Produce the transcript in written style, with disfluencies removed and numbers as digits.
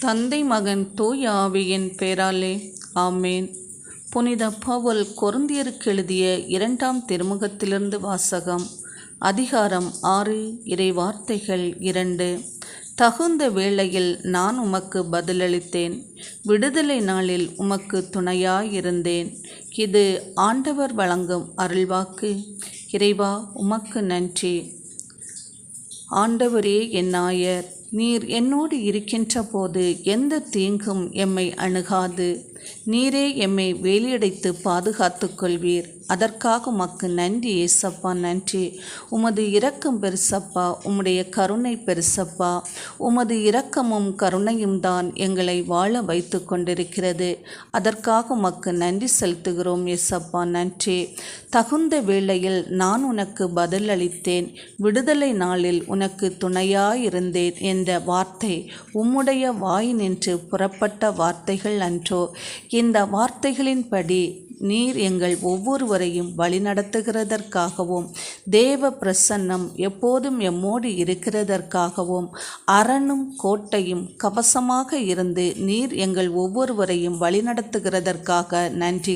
தந்தை மகன் தூய ஆவியின் பெயராலே ஆமேன். புனித பவுல் கொரிந்தியருக்கு எழுதிய 2ஆம் திருமுகத்திலிருந்து வாசகம். அதிகாரம் 6 இறைவார்த்தைகள் 2. தகுந்த வேளையில் நான் உமக்கு பதிலளித்தேன், விடுதலை நாளில் உமக்கு துணையாயிருந்தேன். இது ஆண்டவர் வழங்கும் அருள்வாக்கு. இறைவா, உமக்கு நன்றி. ஆண்டவரே என் நாயர், நீர் என்னோடு இருக்கின்ற போது எந்த தீங்கும் எம்மை அணுகாது. நீரே எம்மை வேலியடைத்து பாதுகாத்து கொள்வீர். அதற்காக உமக்கு நன்றி ஏசப்பா, நன்றி. உமது இரக்கம் பெருசப்பா, உம்முடைய கருணை பெருசப்பா. உமது இரக்கமும் கருணையும் தான் எங்களை வாழ வைத்து கொண்டிருக்கிறது. அதற்காக உமக்கு நன்றி செலுத்துகிறோம் ஏசப்பா, நன்றி. தகுந்த வேளையில் நான் உனக்கு பதிலளித்தேன், விடுதலை நாளில் உனக்கு துணையாயிருந்தேன் என்ற வார்த்தை உம்முடைய வாய் நின்று புறப்பட்ட வார்த்தைகள் அன்றோ? இந்த வார்த்தைகளின்படி நீர் எங்கள் ஒவ்வொருவரையும் வழிநடத்துகிறதற்காகவும், தேவ பிரசன்னம் எப்போதும் எம்மோடு இருக்கிறதற்காகவும், அரணும் கோட்டையும் கவசமாக இருந்து நீர் எங்கள் ஒவ்வொருவரையும் வழிநடத்துகிறதற்காக நன்றி.